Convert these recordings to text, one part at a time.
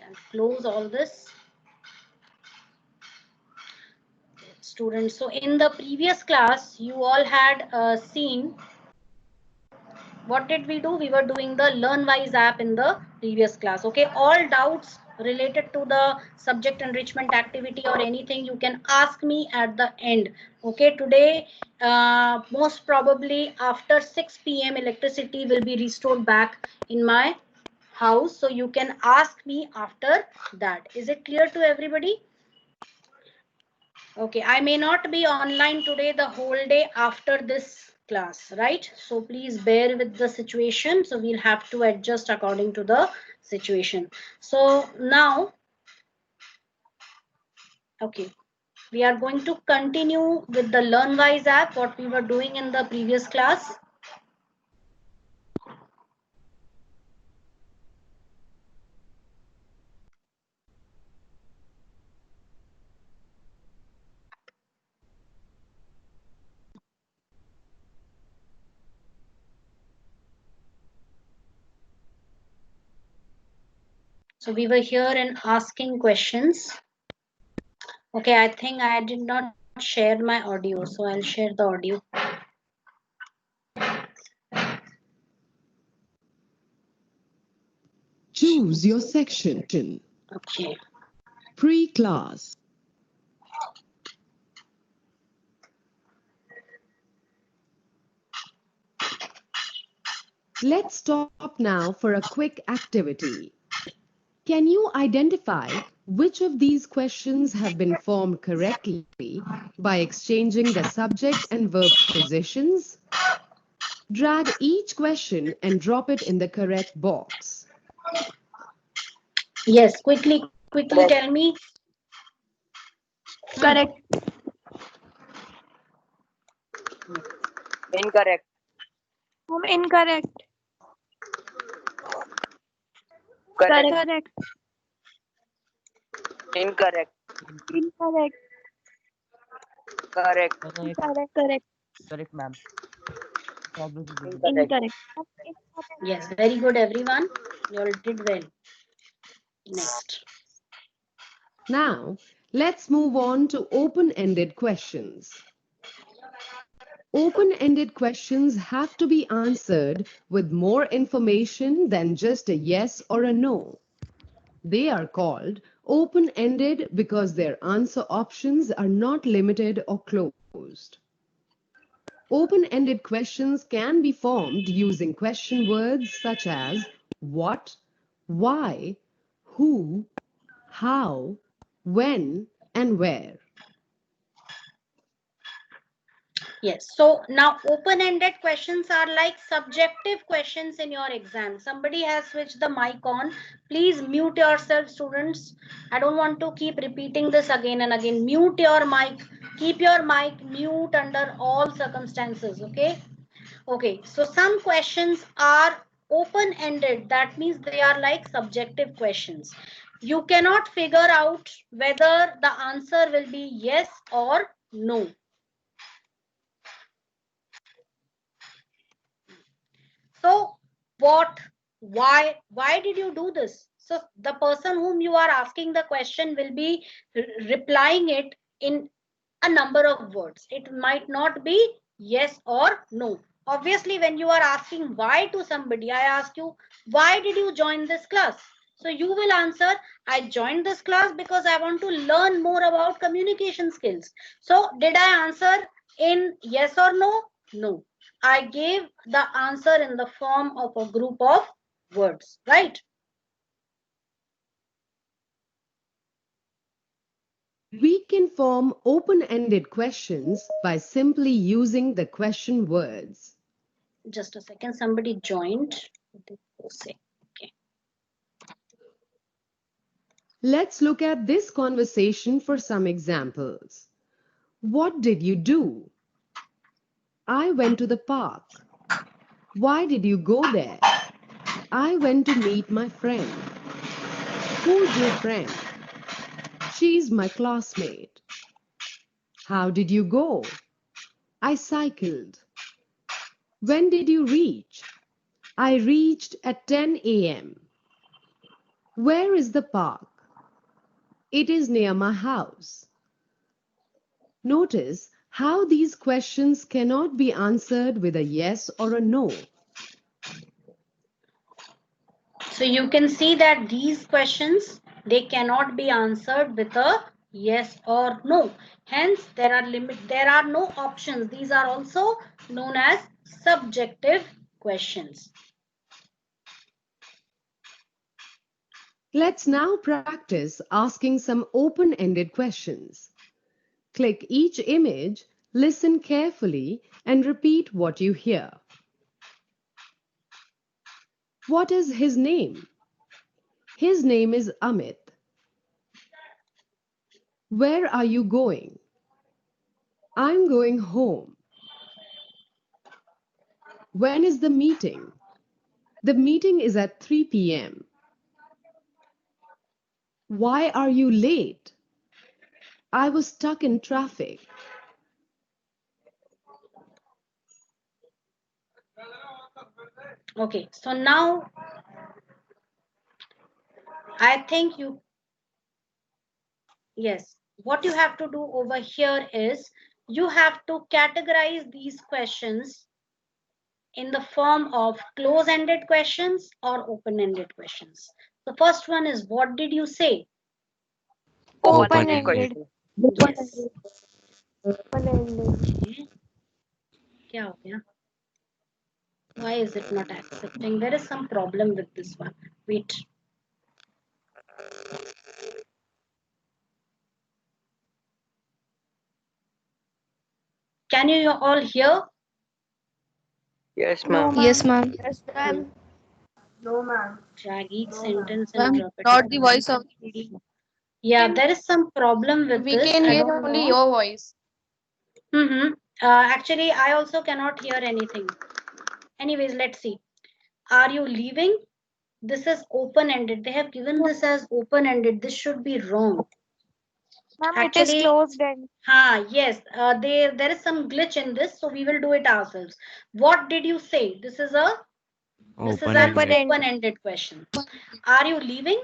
I'll close all this. Students, so in the previous class, you all had seen what did we do? We were doing the LearnWise app in the previous class. Okay, all doubts related to the subject enrichment activity or anything, you can ask me at the end. Okay, today most probably after 6 p.m. electricity will be restored back in my house, so you can ask me after that. Is it clear to everybody? Okay, I may not be online today the whole day after this class, right? So please bear with the situation. So we'll have to adjust according to the situation. So now, okay, we are going to continue with the LearnWise app, what we were doing in the previous class. So we were here and asking questions. Okay, I think I did not share my audio, so I'll share the audio. Choose your section. Okay. Pre-class. Let's stop now for a quick activity. Can you identify which of these questions have been formed correctly by exchanging the subject and verb positions? Drag each question and drop it in the correct box. Yes, quickly tell me. Correct. Incorrect. Incorrect. Correct. Correct. Incorrect. Incorrect. Correct. Correct. Correct. Correct, ma'am. Incorrect. Yes, very good, everyone. You all did well. Next. Now, let's move on to open-ended questions. Open-ended questions have to be answered with more information than just a yes or a no. They are called open-ended because their answer options are not limited or closed. Open-ended questions can be formed using question words such as what, why, who, how, when, and where. Yes, so now open-ended questions are like subjective questions in your exam. Somebody has switched the mic on. Please mute yourself, students. I don't want to keep repeating this again and again. Mute your mic. Keep your mic mute under all circumstances, okay? Okay, so some questions are open-ended. That means they are like subjective questions. You cannot figure out whether the answer will be yes or no. So what, why did you do this? So the person whom you are asking the question will be replying it in a number of words. It might not be yes or no. Obviously, when you are asking why to somebody, I ask you, why did you join this class? So you will answer, I joined this class because I want to learn more about communication skills. So did I answer in yes or no? No. I gave the answer in the form of a group of words, right? We can form open-ended questions by simply using the question words. Just a second, somebody joined. Okay. Let's look at this conversation for some examples. What did you do? I went to the park. Why did you go there? I went to meet my friend. Who's your friend? She's my classmate. How did you go? I cycled. When did you reach? I reached at 10 a.m. Where is the park? It is near my house. Notice how these questions cannot be answered with a yes or a no. So you can see that these questions, they cannot be answered with a yes or no. Hence, there are no options. These are also known as subjective questions. Let's now practice asking some open-ended questions. Click each image, listen carefully, and repeat what you hear. What is his name? His name is Amit. Where are you going? I'm going home. When is the meeting? The meeting is at 3 p.m. Why are you late? I was stuck in traffic. Okay, so now I think yes, what you have to do over here is you have to categorize these questions in the form of close-ended questions or open-ended questions. The first one is, what did you say? Open-ended Open-ended. question. Yes. Open-ended. Okay. क्या हो गया? Why is it not accepting? There is some problem with this one. Wait. Can you all hear? Yes, No, ma'am. ma'am. Yes, ma'am. Yes, ma'am. No, ma'am. Drag each No, sentence and Ma'am, drop it. not the voice of the lady. Yeah, there is some problem with We this. can I hear don't only know. your voice. Actually, I also cannot hear anything. Anyways, let's see. Are you leaving? This is open-ended. They have given this as open-ended. This should be wrong. Ma'am, it is Actually, closed end. yes. There is some glitch in this, so we will do it ourselves. What did you say? This is an Open-ended, open-ended question. Are you leaving?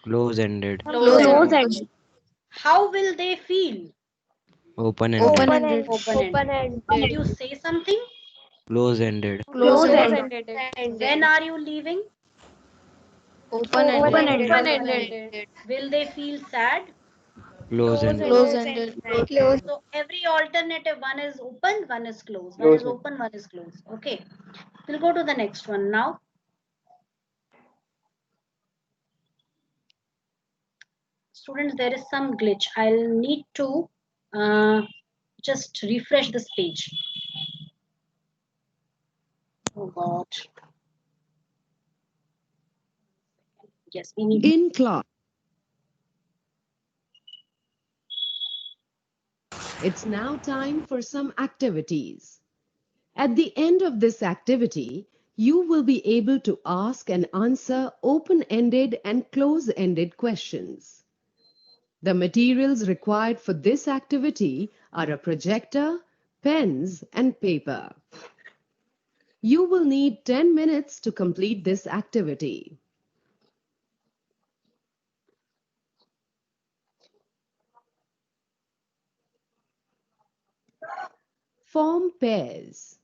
close-ended, Close-ended. Closed-ended. How will they feel? open-ended, Open-ended. Open-ended. Open-ended. Did you say something? close-ended, Closed-ended. When are you leaving? Open-ended. Open-ended. Will they feel sad? close-ended, Close-ended. Closed. So every alternative, one is open, one is closed. One is open, one is closed. Okay. We'll go to the next one now. Students, there is some glitch. I'll need to just refresh this page. Oh God. Yes, we need. In class. It's now time for some activities. At the end of this activity, you will be able to ask and answer open-ended and close-ended questions. The materials required for this activity are a projector, pens, and paper. You will need 10 minutes to complete this activity. Form pairs.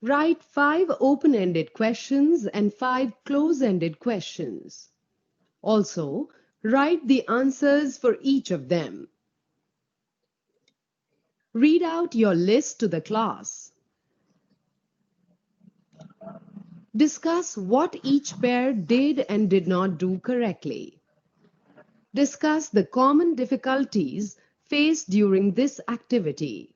Write 5 open-ended questions and 5 close-ended questions. Also, write the answers for each of them. Read out your list to the class. Discuss what each pair did and did not do correctly. Discuss the common difficulties faced during this activity.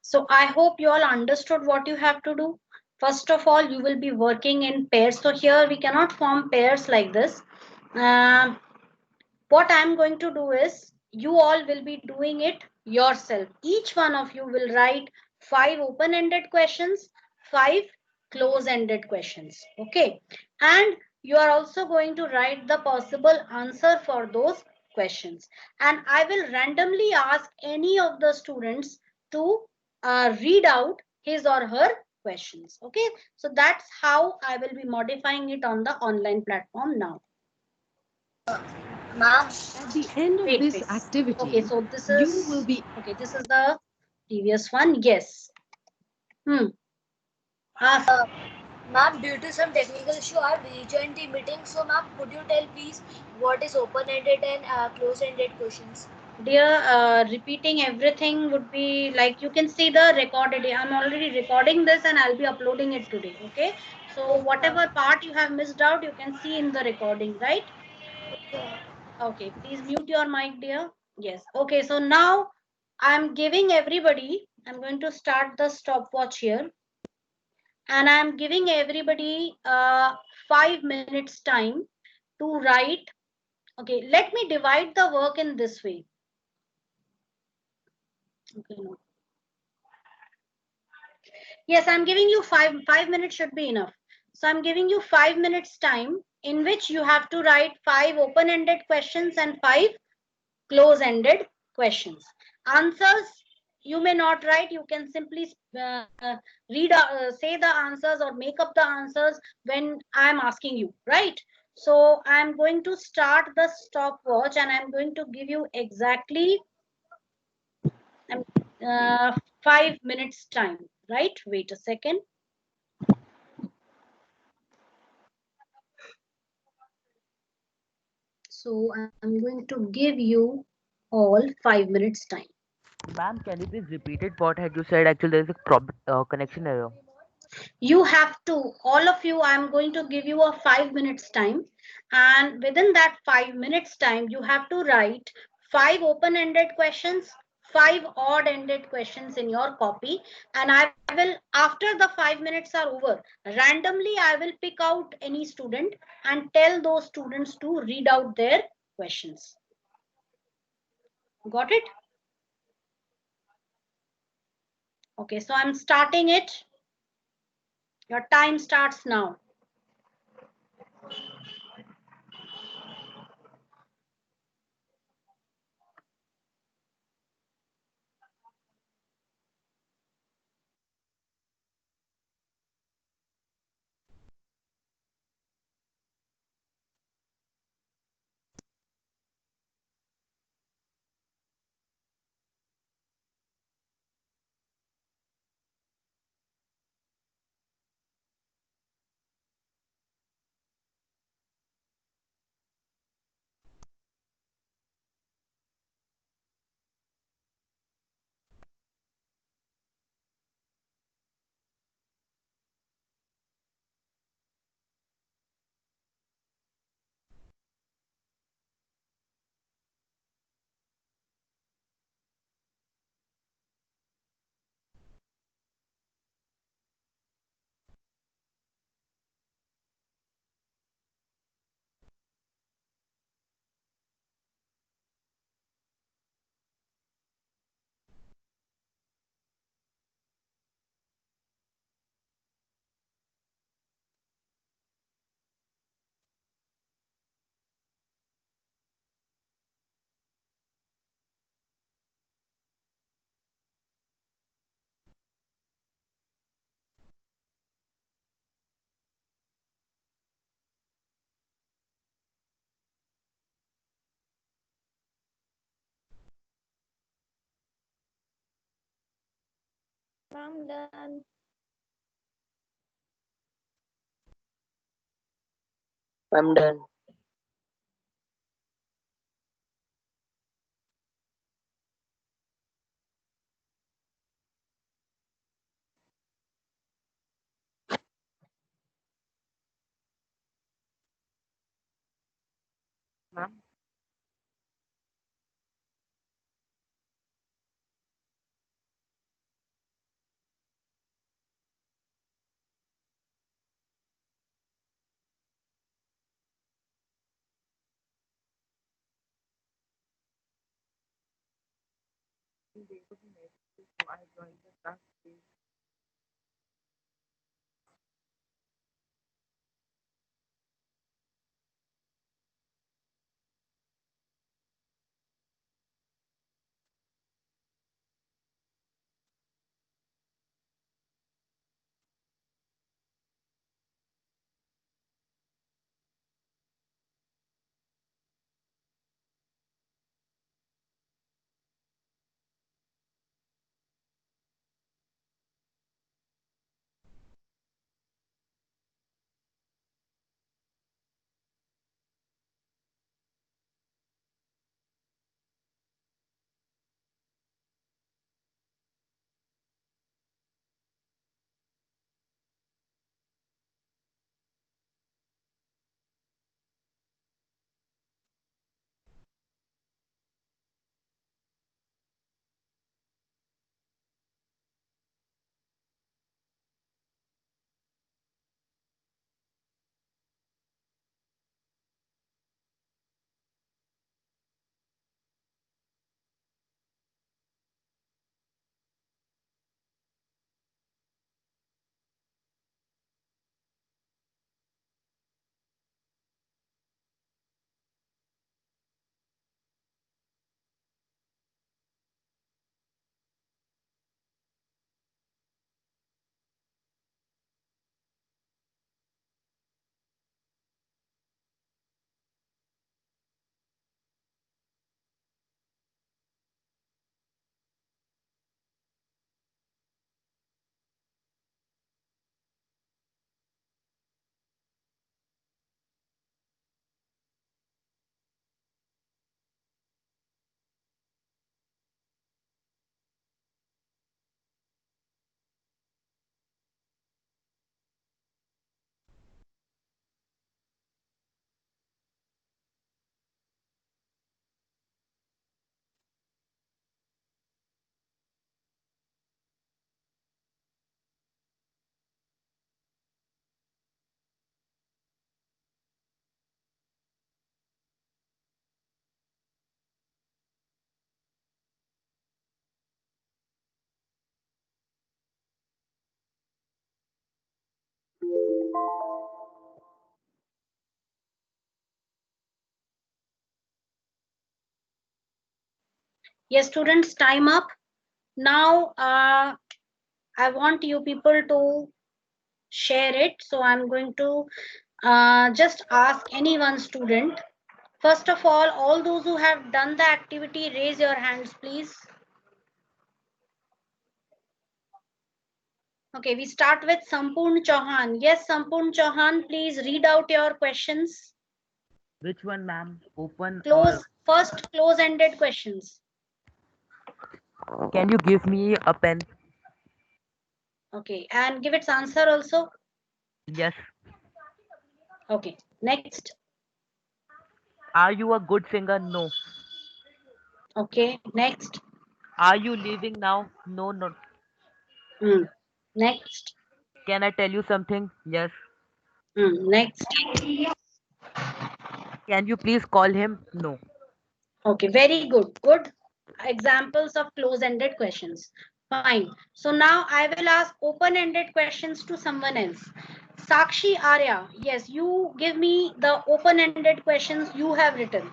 So I hope you all understood what you have to do. First of all, you will be working in pairs. So here we cannot form pairs like this. What I'm going to do is you all will be doing it yourself. Each one of you will write 5 open-ended questions, 5 close-ended questions. Okay. And you are also going to write the possible answer for those questions. And I will randomly ask any of the students to read out his or her questions. Okay, so that's how I will be modifying it on the online platform now. Ma'am. At the end of Wait, this wait. Okay, activity, so this you will is be okay. This is the previous one. Yes. Ask. Ma'am, due to some technical issue, I have rejoined the meeting. So, ma'am, could you tell please what is open-ended and close-ended questions? Dear, repeating everything would be like you can see the recorded. I'm already recording this and I'll be uploading it today. Okay, so Okay, ma'am. whatever part you have missed out, you can see in the recording, right? Okay, ma'am. Okay, please mute your mic, dear. Yes. Okay, so now I'm giving everybody, I'm going to start the stopwatch here, and I'm giving everybody 5 minutes time to write. Okay, let me divide the work in this way. Okay, no. Yes, I'm giving you 5 minutes should be enough. So I'm giving you 5 minutes time in which you have to write 5 open-ended questions and 5 close-ended questions. Answers you may not write. You can simply say the answers or make up the answers when I'm asking you, right? So I'm going to start the stopwatch and I'm going to give you exactly uh, 5 minutes time, right? Wait a second. So I'm going to give you all 5 minutes time. Ma'am, can you please repeat it? What had you said? Actually, there is a connection error. You have to, all of you, I'm going to give you a 5 minutes time. And within that 5 minutes time, you have to write 5 open-ended questions, 5 odd-ended questions in your copy. And I will, after the 5 minutes are over, randomly I will pick out any student and tell those students to read out their questions. Got it? Okay, so I'm starting it. Your time starts now. Ma'am, done. I'm done. Ma'am. Yes, students, time up. Now, I want you people to share it. So I'm going to just ask any one student. First of all those who have done the activity, raise your hands, please. Okay, we start with Sampurn Chauhan. Yes, Sampurn Chauhan, please read out your questions. Which one, ma'am? Open First close-ended questions. or can you give me a pen? Okay, and give its answer also. Yes. Okay, next. Are you a good singer? No. Okay, next. Are you leaving now? No, no. Next. Can I tell you something? Yes. Next. Can you please call him? No. Okay, very good. Good examples of close-ended questions. Fine. So now I will ask open-ended questions to someone else. Sakshi Arya, yes, you give me the open-ended questions you have written.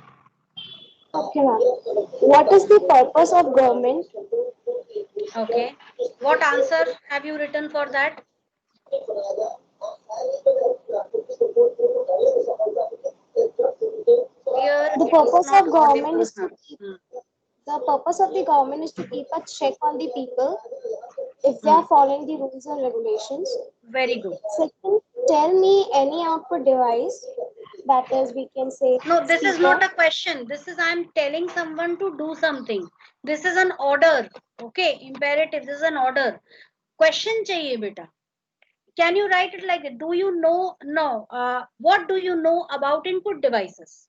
Okay, ma'am. What is the purpose of government? Okay. What answer have you written for that? Here The it is purpose not of government audible. is to keep, the purpose of the government is to keep a check on the people if they are following the rules and regulations. Very good. Second, tell me any output device, that is, we can say No, this is speaker. not a question. This is I'm telling someone to do something. This is an order. Okay, imperative. This is an order. Question chahiye beta. Can you write it like that? Do you know? No. What do you know about input devices?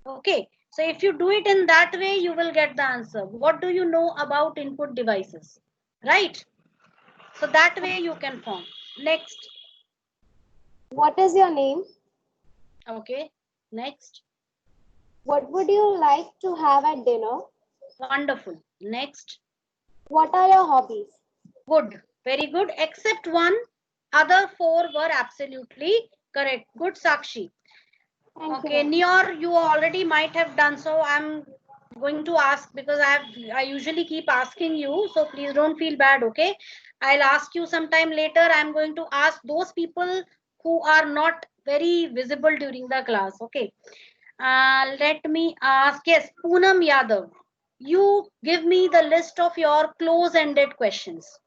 Okay. So if you do it in that way, you will get the answer. What do you know about input devices? Right. So that way you can form. Next. What is your name? Okay. Next. What would you like to have at dinner? Wonderful. Next. What are your hobbies? Good. Very good. Except one. Other four were absolutely correct. Good, Sakshi. Thank Okay, you, ma'am. Nior, you already might have done so. I'm going to ask because I usually keep asking you, so please don't feel bad. Okay, I'll ask you sometime later. I'm going to ask those people who are not very visible during the class. Okay, let me ask. Yes, Poonam Yadav, you give me the list of your close-ended questions.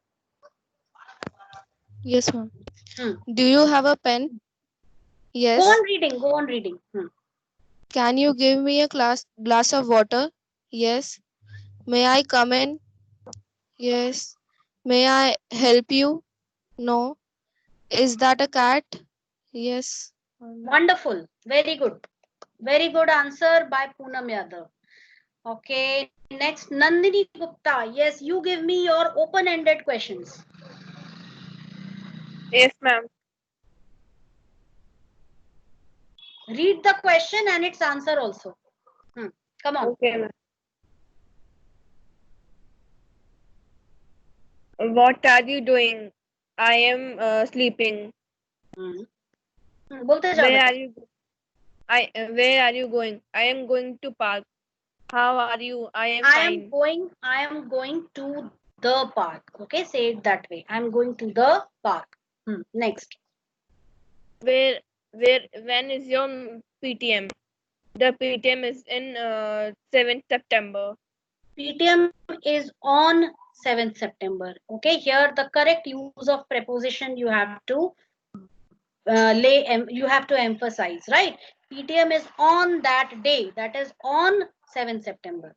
Yes, ma'am. Hmm. Do you have a pen? Go Yes. on reading. Go on reading. Can you give me a glass of water? Yes. May I come in? Yes. May I help you? No. Is that a cat? Yes. Wonderful. Very good. Very good answer by Poonam Yadav. Okay, next Nandini Gupta. Yes, you give me your open-ended questions. Yes, ma'am. Read the question and its answer also. Come on. Okay, ma'am. What are you doing? I am sleeping. बोलते जाओ Where बेटा. are you? Where are you going? I am going to park. How are you? I am fine. I am going to the park. Okay, say it that way. I am going to the park. Next. When is your PTM? The PTM is in 7th September. PTM is on 7th September. Okay, here the correct use of preposition you have to you have to emphasize, right? PTM is on that day, that is on 7th September.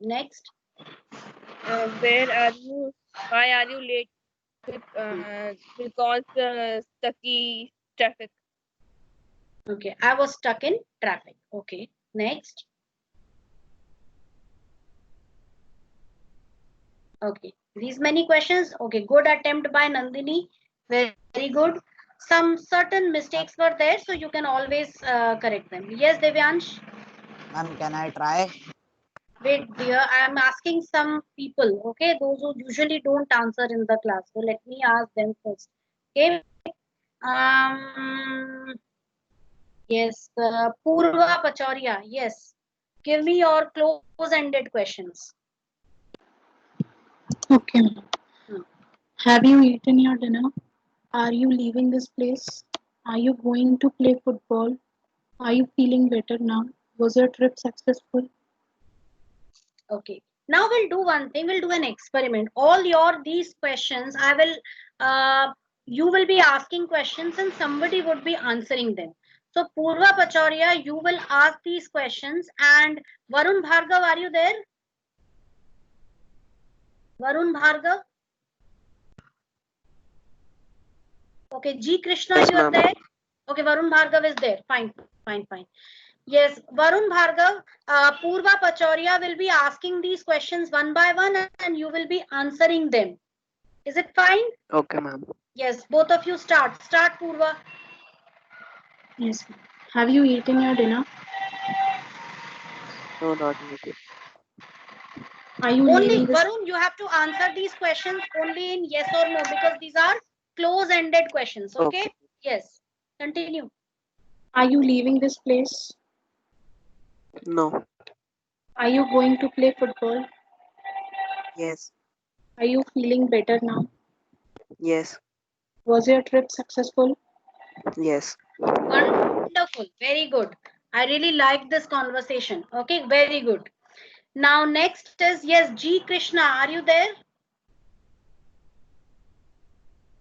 Next. Where are you? Why are you late? Because stucky traffic. Okay, I was stuck in traffic. Okay, next. Okay, these many questions. Okay, good attempt by Nandini. Very good. Some certain mistakes were there, so you can always correct them. Yes, Devyansh. Ma'am, can I try? Wait, dear, I am asking some people. Okay, those who usually don't answer in the class. So let me ask them first. Okay, Yes, Purva Pacharia. Yes, give me your close-ended questions. Okay. Hmm. Have you eaten your dinner? Are you leaving this place? Are you going to play football? Are you feeling better now? Was your trip successful? Okay. Now we'll do one thing. We'll do an experiment. All these questions, I will. You will be asking questions, and somebody would be answering them. So Purva Pacharia, you will ask these questions, and Varun Bhargav, are you there? Varun Bhargav. Okay, G Krishna, Yes, you are ma'am. there. Okay, Varun Bhargav is there. Fine, fine, fine. Yes, Varun Bhargav, Purva Pacharia will be asking these questions one by one, and you will be answering them. Is it fine? Okay, ma'am. Yes, both of you start. Start, Purva. Yes. Have you eaten your dinner? No, not yet. Are you Only, leaving this? Varun, you have to answer these questions only in yes or no, because these are close-ended questions. Okay? Okay. Yes. Continue. Are you leaving this place? No. Are you going to play football? Yes. Are you feeling better now? Yes. Was your trip successful? Yes. Wonderful. Very good. I really like this conversation. Okay, very good. Now, next is, yes, G Krishna. Are you there?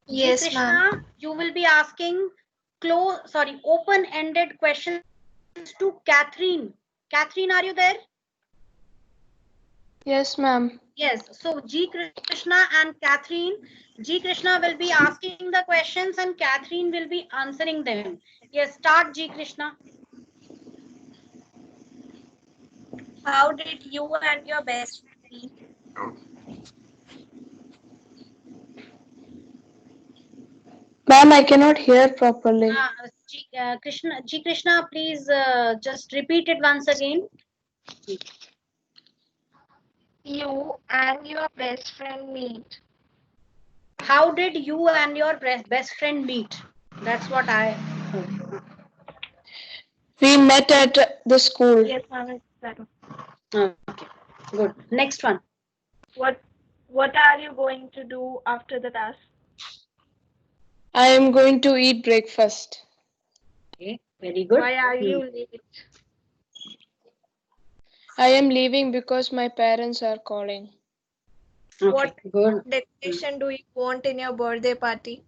Yes, G ma'am. Krishna, you will be asking open-ended questions to Catherine. Catherine, are you there? Yes, ma'am. Yes. So G Krishna and Catherine, G Krishna will be asking the questions and Catherine will be answering them. Yes, start G Krishna. How did you and your best friend meet? Ma'am, I cannot hear properly. G Krishna, please just repeat it once again. You and your best friend meet. How did you and your best friend meet? That's what I heard. We met at the school. Yes, ma'am, it's that one. Okay, good. Next one. What are you going to do after the class? I am going to eat breakfast. Okay, very good. Why are you late? I am leaving because my parents are calling. Okay, What good. decoration do you want in your birthday party?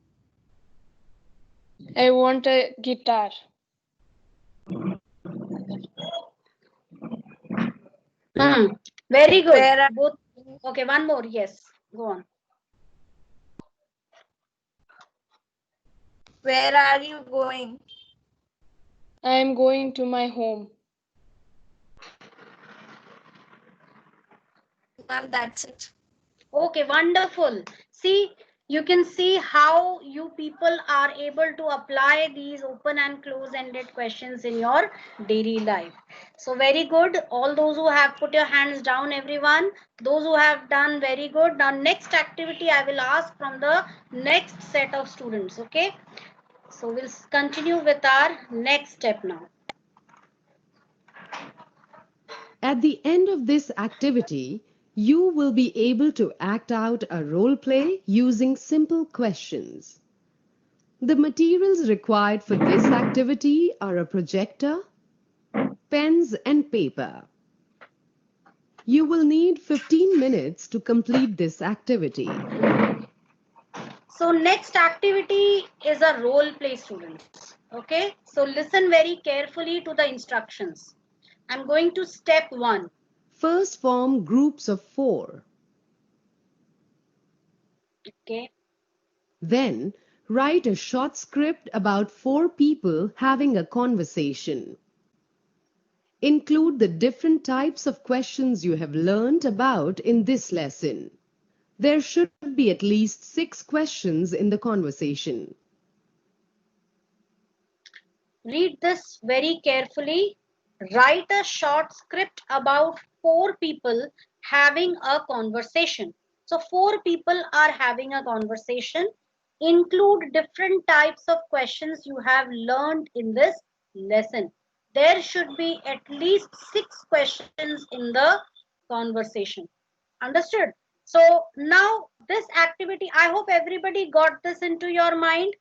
I want a guitar. Very good. Where are Both. Okay, one more. Yes, go on. Where are you going? I am going to my home. Ma'am, that's it. Okay, wonderful. See, you can see how you people are able to apply these open and close-ended questions in your daily life. So very good. All those who have put your hands down, everyone. Those who have done very good. Now, next activity I will ask from the next set of students. Okay. So we'll continue with our next step now. At the end of this activity, you will be able to act out a role play using simple questions. The materials required for this activity are a projector, pens and paper. You will need 15 minutes to complete this activity. So next activity is a role play, students. Okay, so listen very carefully to the instructions. I'm going to step 1. First, form groups of 4. Okay. Then, write a short script about 4 people having a conversation. Include the different types of questions you have learned about in this lesson. There should be at least 6 questions in the conversation. Read this very carefully. Write a short script about 4 people having a conversation. So 4 people are having a conversation. include different types of questions you have learned in this lesson. There should be at least 6 questions in the conversation. Understood? So now this activity, I hope everybody got this into your mind.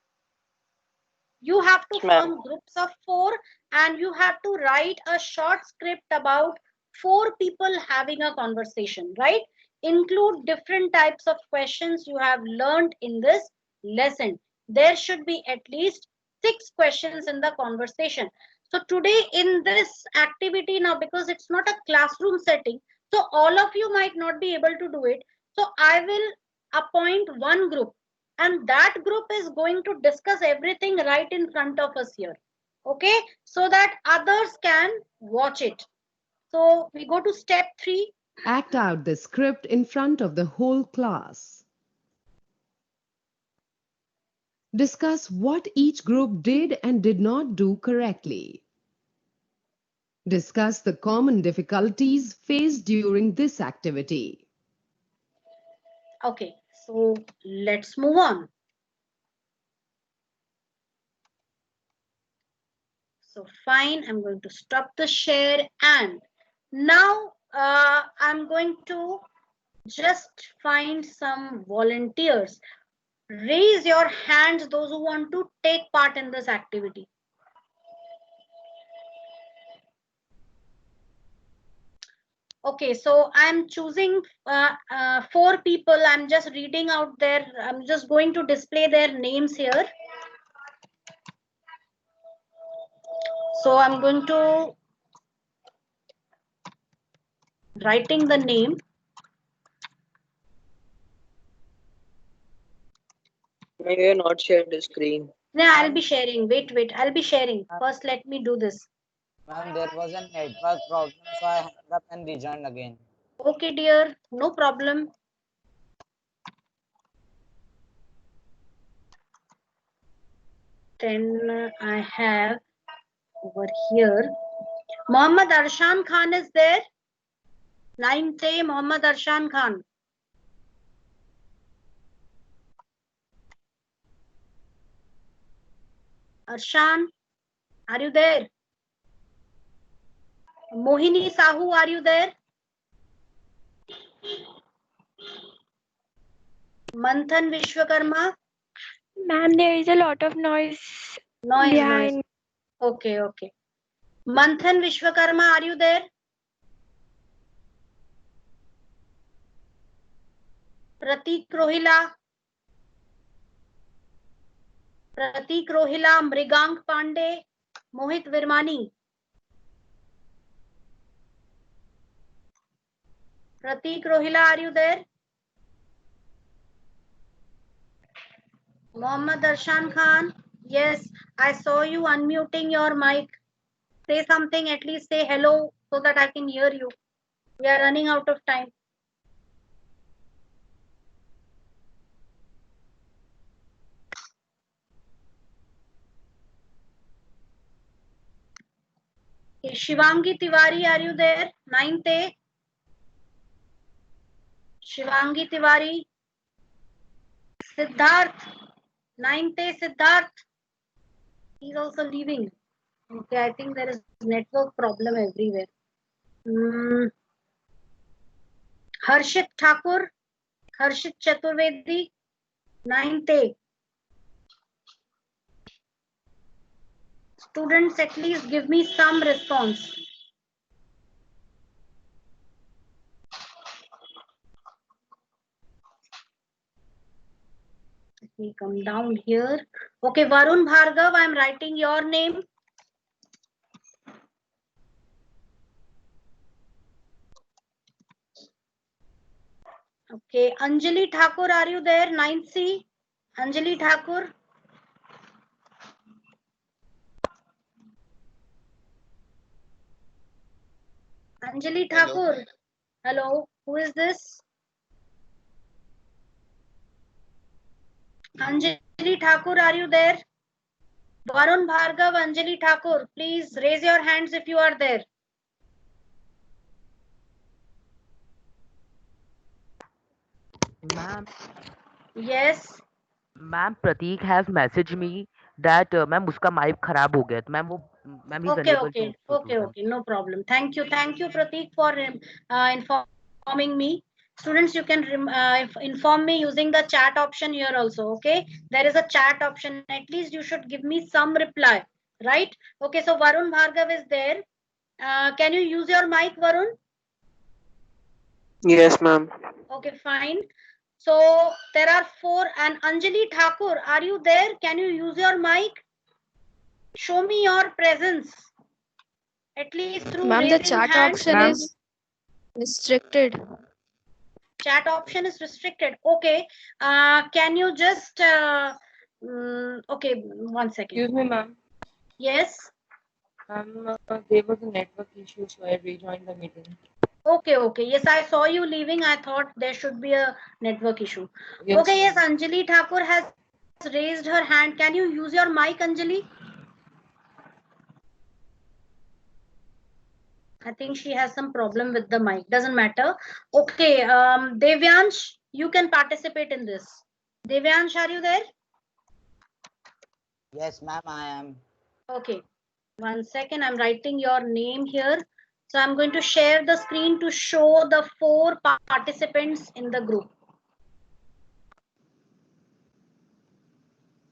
You have to form groups of 4 and you have to write a short script about 4 people having a conversation, right? Include different types of questions you have learned in this lesson. There should be at least 6 questions in the conversation. So today in this activity now, because it's not a classroom setting, so all of you might not be able to do it. So I will appoint one group and that group is going to discuss everything right in front of us here, okay, so that others can watch it. So we go to step 3. Act out the script in front of the whole class. Discuss what each group did and did not do correctly. Discuss the common difficulties faced during this activity. Okay, so let's move on. So fine, I'm going to stop the share and now I'm going to just find some volunteers. Raise your hands, those who want to take part in this activity. Okay, so I'm choosing 4 people. I'm just reading out their, I'm just going to display their names here. So I'm going to writing the name. May I not share the screen? Yeah, I'll be sharing. Wait, I'll be sharing. First, let me do this. Ma'am, there was a network problem, so I hung up and rejoined again. Okay, dear, no problem. Then I have over here, Mohammad Arshan Khan is there. 9th A, Mohammad Arshan Khan. Arshan, are you there? Mohini Sahu, are you there? Manthan Vishwakarma. Ma'am, there is a lot of noise behind. Okay, okay. Manthan Vishwakarma, are you there? Pratik Rohila. Pratik Rohila, Mrigank Pandey, Mohit Virmani. Pratik Rohila, are you there? Mohammad Arshan Khan. Yes, I saw you unmuting your mic. Say something, at least say hello so that I can hear you. We are running out of time. Okay, Shivangi Tiwari, are you there? 9th A. Shivangi Tiwari. Siddharth. 9th A, Siddharth. He's also leaving. Okay, I think there is network problem everywhere. Harshit Thakur. Harshit Chaturvedi. 9th A. Students, at least give me some response. Let me come down here. Okay, Varun Bhargav, I'm writing your name. Okay, Anjali Thakur, are you there? 9th C. Anjali Thakur. Anjali Thakur. Hello, who is this? Anjali Thakur, are you there? Varun Bhargav, Anjali Thakur, please raise your hands if you are there. Ma'am. Yes. Ma'am, Prateek has messaged me that ma'am उसका mic खराब हो गया, तो ma'am वो ma'am he's Okay, unable to do okay, ma'am. no problem. Thank you, Prateek, for informing me. Students, you can inform me using the chat option here also. Okay, there is a chat option. At least you should give me some reply, right? Okay, so Varun Bhargav is there. Can you use your mic, Varun? Yes, ma'am. Okay, fine. So there are 4, and Anjali Thakur, are you there? Can you use your mic? Show me your presence. At least through Ma'am, the raising chat hand. option is restricted. Chat option is restricted. Okay. Can you just okay, 1 second. Excuse me, ma'am. Yes. There was a network issue, so I rejoined the meeting. Okay. Yes, I saw you leaving. I thought there should be a network issue. Yes, Okay, yes, Anjali Thakur has raised her hand. Can you use your mic, Anjali? I think she has some problem with the mic. Doesn't matter. Okay, Devyansh, you can participate in this. Devyansh, are you there? Yes, ma'am, I am. Okay, 1 second. I'm writing your name here. So I'm going to share the screen to show the 4 participants in the group.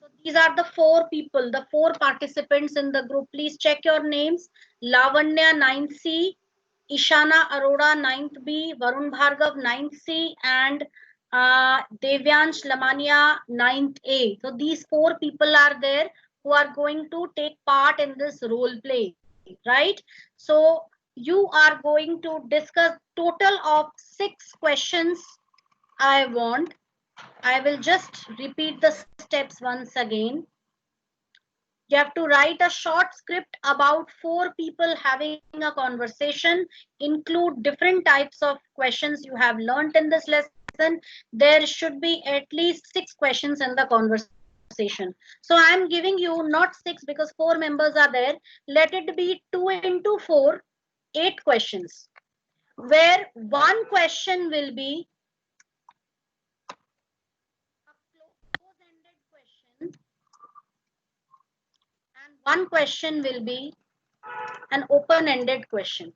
So these are the 4 people, the 4 participants in the group. Please check your names. Lavanya 9th C, Ishana Arora 9th B, Varun Bhargav 9th C, and Devyansh Lamania 9th A. So these 4 people are there who are going to take part in this role play, right? So you are going to discuss total of 6 questions. I will just repeat the steps once again. You have to write a short script about 4 people having a conversation, include different types of questions you have learned in this lesson. There should be at least 6 questions in the conversation. So I am giving you not 6 because 4 members are there. Let it be 2 into 4, 8 questions, where one question will be a close-ended question and one question will be an open-ended question.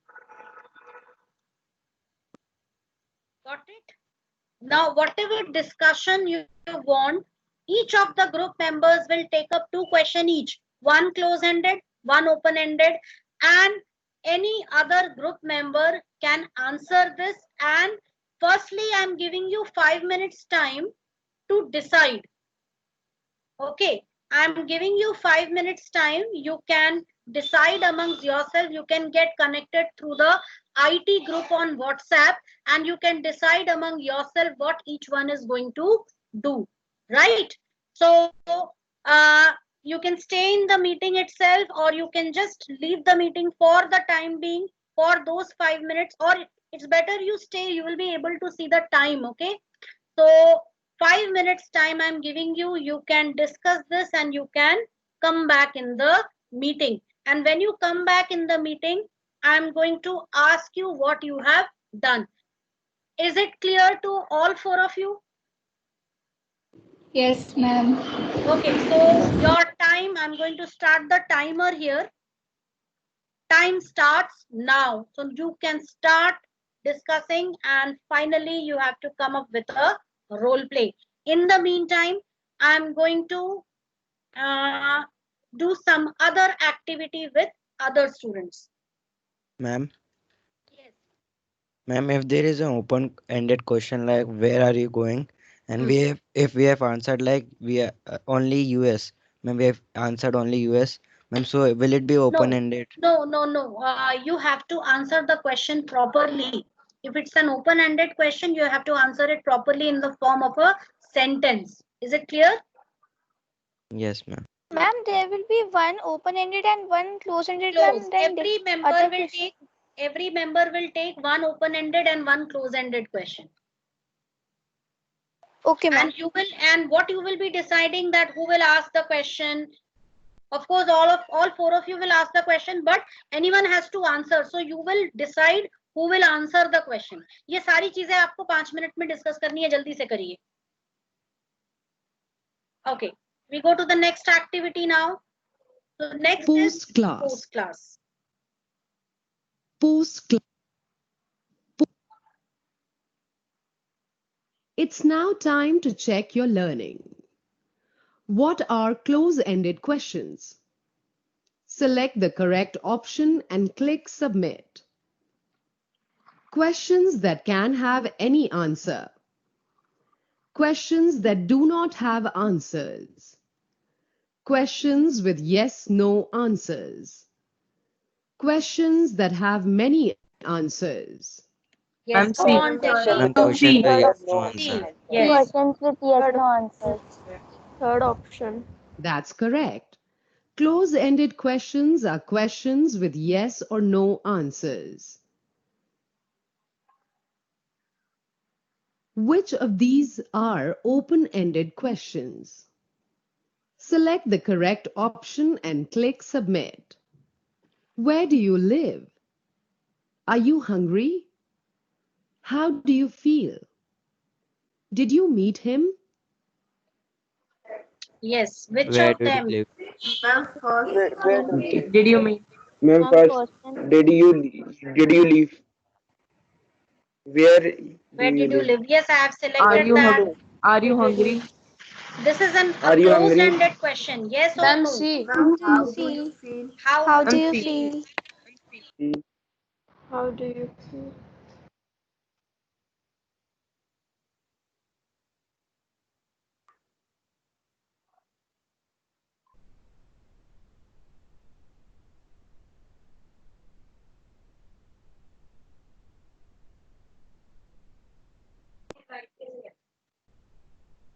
Got it? Now, whatever discussion you want, each of the group members will take up 2 questions each. One close-ended, one open-ended, and any other group member can answer this. And firstly, I'm giving you 5 minutes time to decide. Okay, I'm giving you 5 minutes time. You can decide amongst yourself. You can get connected through the IT group on WhatsApp and you can decide among yourself what each one is going to do, right? So you can stay in the meeting itself or you can just leave the meeting for the time being for those 5 minutes, or it's better you stay. You will be able to see the time. Okay, so 5 minutes time I'm giving you. You can discuss this and you can come back in the meeting. And when you come back in the meeting, I'm going to ask you what you have done. Is it clear to all 4 of you? Yes, ma'am. Okay, so your time, I'm going to start the timer here. Time starts now. So you can start discussing and finally you have to come up with a role play. In the meantime, I'm going to do some other activity with other students. Ma'am, Yes. ma'am, if there is an open-ended question like where are you going, and we have, if we have answered like we are only US, ma'am, we have answered only US, ma'am, so will it be open-ended? No. You have to answer the question properly. If it's an open-ended question, you have to answer it properly in the form of a sentence. Is it clear? Yes, ma'am. Ma'am, there will be one open-ended and one close-ended one. Then Every member will take one open-ended and one close-ended question. Okay, ma'am. And what you will be deciding that who will ask the question. Of course, all 4 of you will ask the question, but anyone has to answer. So you will decide who will answer the question. ये सारी चीजें आपको 5 minute में discuss करनी है, जल्दी से करिए. Okay, we go to the next activity now. So next is Post-class. post-class. Post-class. It's now time to check your learning. What are close-ended questions? Select the correct option and click Submit. Questions that can have any answer. Questions that do not have answers. Questions with yes/no answers. Questions that have many answers. Yes, Ma'am, go C. on, Devi. Ma'am, question C. with yes, no C. answer. Yes. Questions with yes Third, no answers. third option. That's correct. Close-ended questions are questions with yes or no answers. Which of these are open-ended questions? Select the correct option and click Submit. Where do you live? Are you hungry? How do you feel? Did you meet him? Yes. Which Where of did you them? live? Did you meet? Ma'am, Ma'am, first, question. did you leave? Where Where do you did you live? live? Yes, I have Are selected you that. Are you hungry? This is a Are you hungry? closed-ended question. Yes or Ma'am, no? C. How do you feel? How How do do Ma'am, you you C. feel? feel? How do you feel?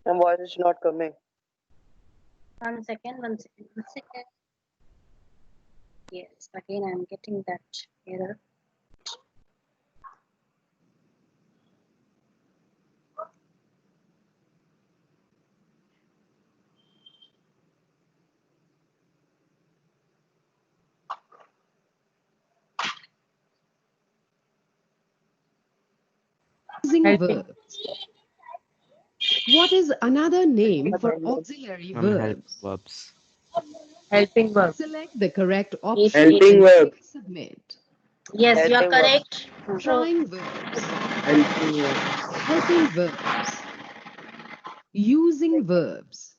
My voice is not coming. 1 second, 1 second, 1 second. Yes, again I'm getting that error. Using Helping. verbs. What is another name for auxiliary Ma'am, help verbs? verbs. Helping verb. Select the correct Eight, option Helping and verb. click Submit. Yes, you are Helping verb. correct. Trying verbs. Helping verb. Helping verbs. Using verbs.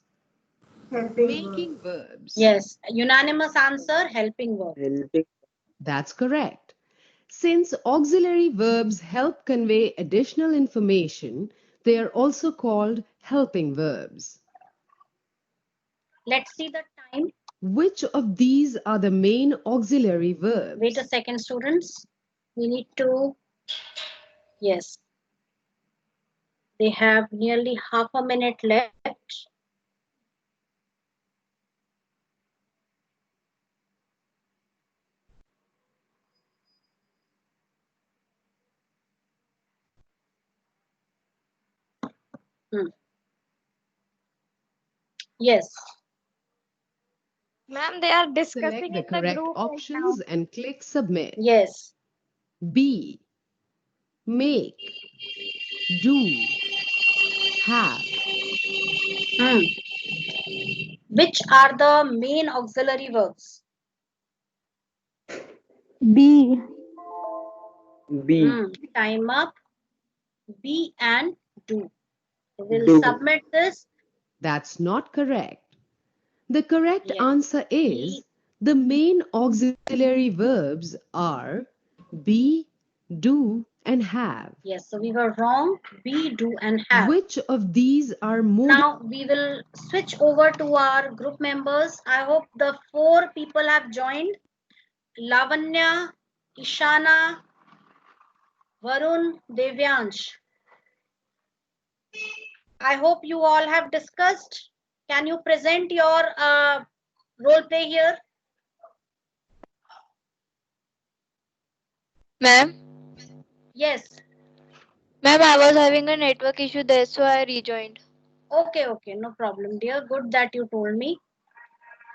Making verbs. Yes, unanimous answer, helping verb. Helping. That's correct. Since auxiliary verbs help convey additional information, they are also called helping verbs. Let's see the time. Which of these are the main auxiliary verbs? Wait a second, students. We need to, yes. They have nearly half a minute left. Yes. Ma'am, they are Select discussing the in the correct group right now. options and click Submit. Yes. B. Make. Do. Have. Which are the main auxiliary verbs? B. B. Time up. Be and do. So we'll Do. submit this. That's not correct. The correct Yes. answer is the main auxiliary verbs are be, do, and have. Yes, so we were wrong. Be, do, and have. Which of these are more? Now we will switch over to our group members. I hope the 4 people have joined. Lavanya, Ishana, Varun, Devyansh. I hope you all have discussed. Can you present your role play here? Ma'am, Yes. ma'am, I was having a network issue there, so I rejoined. Okay, no problem, dear. Good that you told me.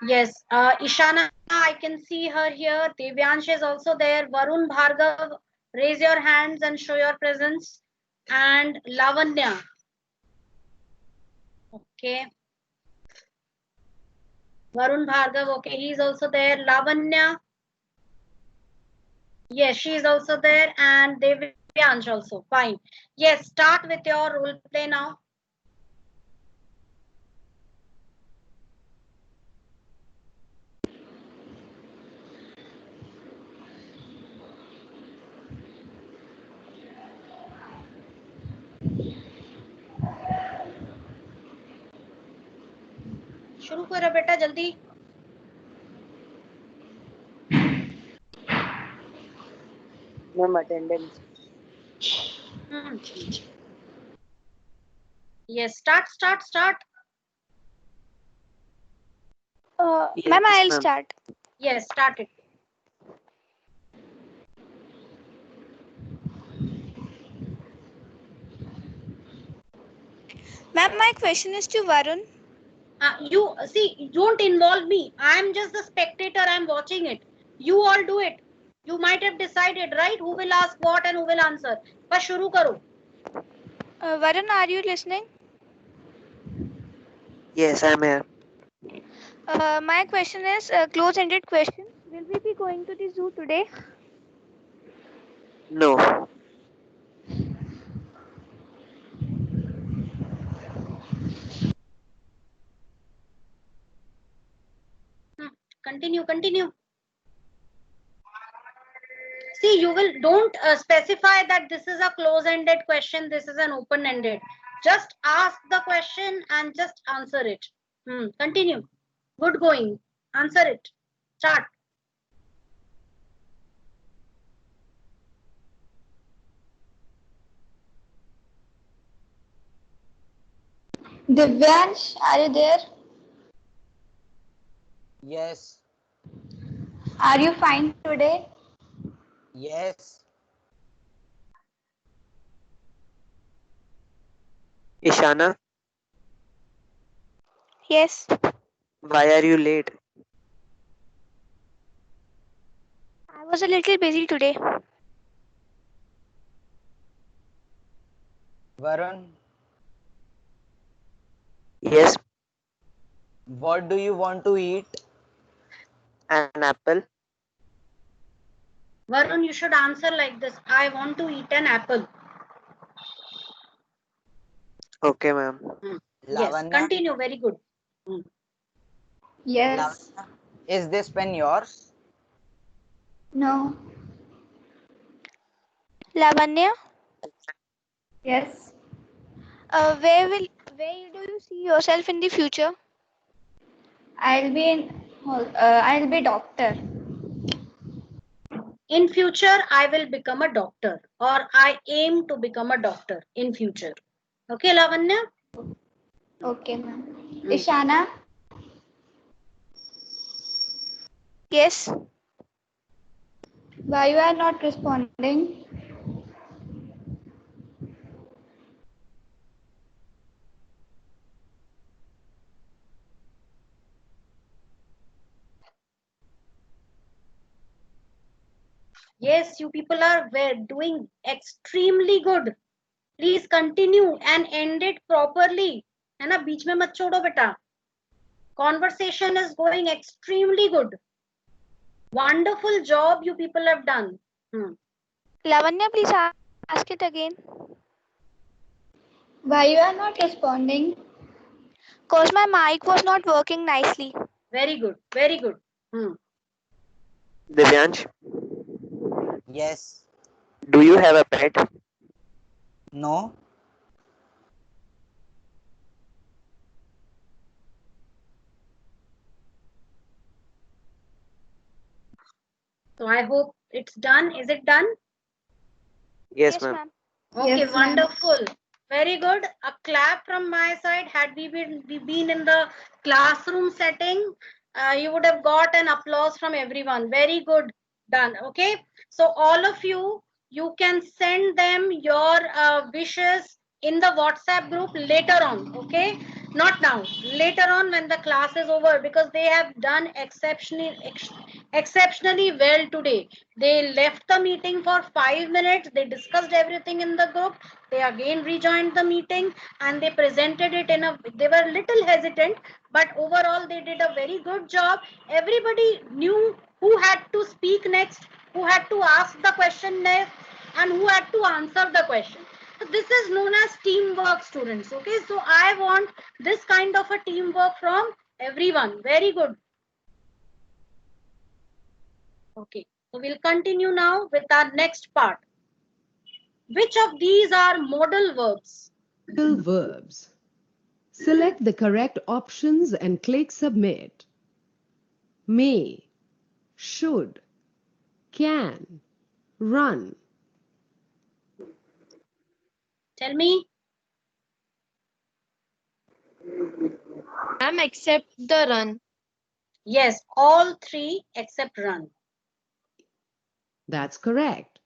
Yes, Ishana, I can see her here. Devyansh is also there. Varun, Bhargav, raise your hands and show your presence. And Lavanya. Okay. Varun Bhargav, okay, he is also there. Lavanya, yes, she is also there, and Devyansh also. Fine. Yes, start with your role play now. शुरू करो बेटा जल्दी. Ma'am, attendance. Yes, start. Ma'am, I'll start. Yes, start it. Ma'am, my question is to Varun. You see, don't involve me. I'm just the spectator. I'm watching it. You all do it. You might have decided, right? Who will ask what and who will answer. But shuru karo. Varun, are you listening? Yes, I'm here. My question is a close-ended question. Will we be going to the zoo today? No. Continue. See, you will don't specify that this is a close-ended question. This is an open-ended. Just ask the question and just answer it. Continue. Good going. Answer it. Start. Divyansh, are you there? Yes. Are you fine today? Yes. Ishana, Yes. why are you late? I was a little busy today. Varun, Yes, what do you want to eat? an apple. Varun, you should answer like this. I want to eat an apple. Okay, ma'am. Yes, Lavanya, continue. Very good. Yes. Lavanya, is this pen yours? No. Lavanya, Yes. where do you see yourself in the future? I'll be doctor. In future, I will become a doctor, or I aim to become a doctor in future. Okay, Lavanya? Okay, ma'am. Ishana, Yes. why you are not responding? Yes, you people are doing extremely good. Please continue and end it properly. है ना, बीच में मत छोड़ो बेटा. Conversation is going extremely good. Wonderful job you people have done. Lavanya, please ask it again. Why you are not responding? Because my mic was not working nicely. Very good. Very good. Divyansh, Yes. do you have a pet? No. So I hope it's done. Is it done? Yes, ma'am. Okay, Yes, ma'am. wonderful. Very good. A clap from my side. Had we been in the classroom setting, you would have got an applause from everyone. Very good. Done. Okay. So all of you, you can send them your wishes in the WhatsApp group later on. Okay. Not now, later on when the class is over, because they have done exceptionally well today. They left the meeting for 5 minutes, they discussed everything in the group, they again rejoined the meeting, and they presented it in a, they were little hesitant, but overall they did a very good job. Everybody knew who had to speak next, who had to ask the question next, and who had to answer the question. So this is known as teamwork, students. Okay, so I want this kind of a teamwork from everyone. Very good. Okay, so we'll continue now with our next part. Which of these are modal verbs? Modal verbs. Select the correct options and click Submit. May, should, can, run. Tell me. Ma'am, except the run. Yes, all three except run. That's correct.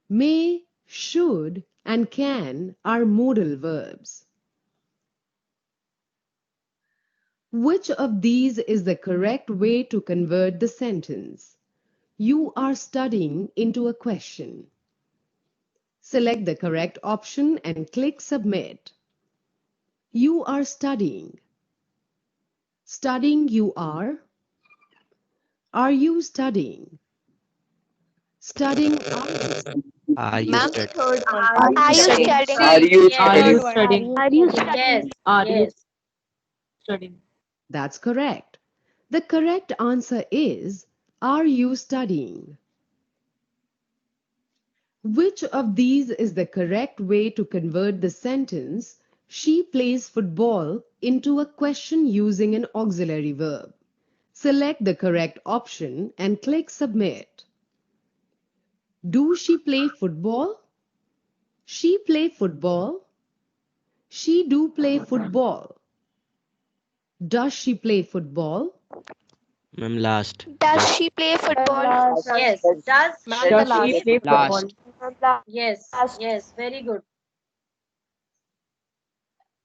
May, should, and can are modal verbs. Which of these is the correct way to convert the sentence? You are studying into a question. Select the correct option and click Submit. You are studying. Studying you are. Are you studying? Studying Are you Ma'am, studying? third one. Are you studying? Are you Yes. Are you studying? studying? Are you Yes. Are you Yes. studying? That's correct. The correct answer is, are you studying? Which of these is the correct way to convert the sentence, she plays football, into a question using an auxiliary verb? Select the correct option and click Submit. Do she play football? She play football? She do play football. Does she play football? Ma'am, last. Does she play football? Yes. Does Ma'am, she the Does last. she play Last. football? Yes. Yes. Very good.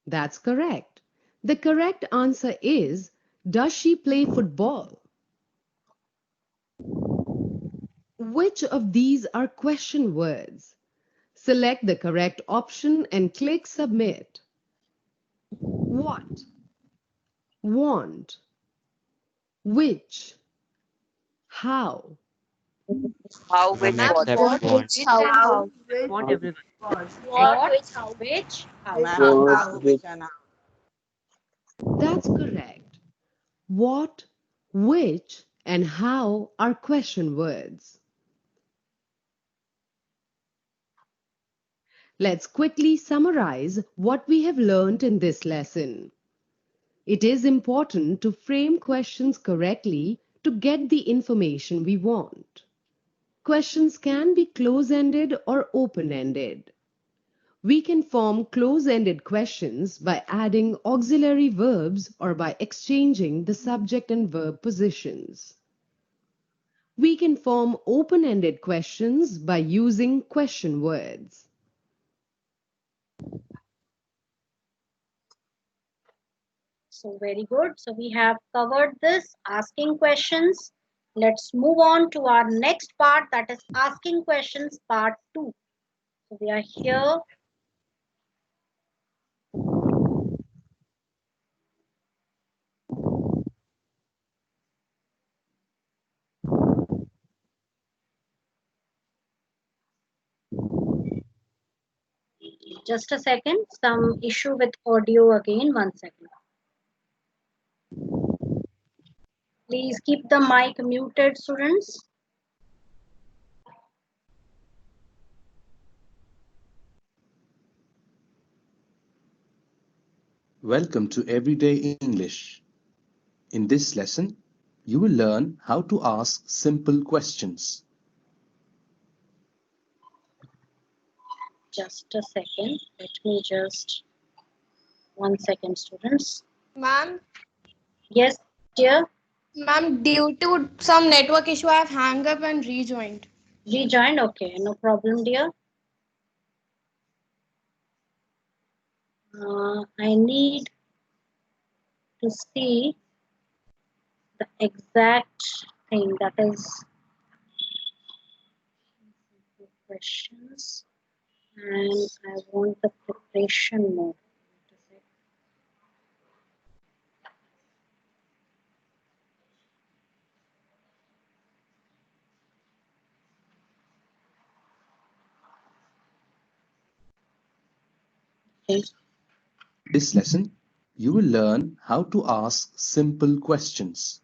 That's correct. The correct answer is, does she play football? Which of these are question words? Select the correct option and click Submit. What? Want? Which? How? How, Ma'am, which, what? except What, want. which, how? Want everyone. What? Which? How? What, which, and how. That's correct. What, which, and how are question words. Let's quickly summarize what we have learned in this lesson. It is important to frame questions correctly to get the information we want. Questions can be close-ended or open-ended. We can form close-ended questions by adding auxiliary verbs or by exchanging the subject and verb positions. We can form open-ended questions by using question words. So very good. So we have covered this, asking questions. Let's move on to our next part, that is asking questions part 2. So we are here. Just a second, some issue with audio again, 1 second. Please keep the mic muted, students. Welcome to Everyday English. In this lesson, you will learn how to ask simple questions. Just a second. Let me just 1 second, students. Ma'am, Yes, dear. ma'am, due to some network issue, I have hung up and rejoined. Rejoined. Okay, no problem, dear. I need to see the exact thing, that is questions, and I want the preparation mode. Okay. This lesson, you will learn how to ask simple questions.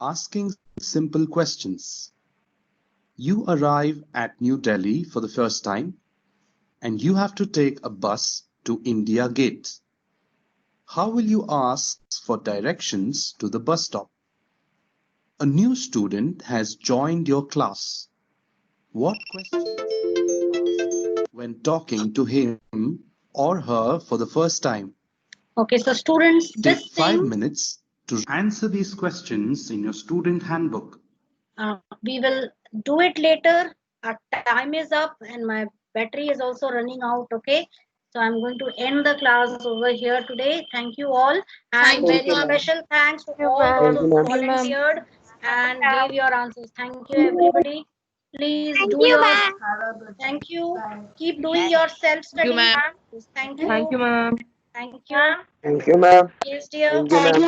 Asking simple questions. You arrive at New Delhi for the first time and you have to take a bus to India Gate. How will you ask for directions to the bus stop? A new student has joined your class. What questions when talking to him or her for the first time? Okay, so students, Take this 5 thing minutes to answer these questions in your student handbook. we will do it later. Our time is up and my battery is also running out. Okay, so I'm going to end the class over here today. Thank you all, and Thank very you, ma'am. special thanks to all Thank those you, who ma'am. volunteered and gave your answers. Thank you, everybody. Please Thank do you, your ma'am. thank you. Keep doing your self Thank you, study. ma'am. Thank Thank you, you. ma'am. Thank you. Thank you, ma'am. Yes, dear. Thank you, ma'am.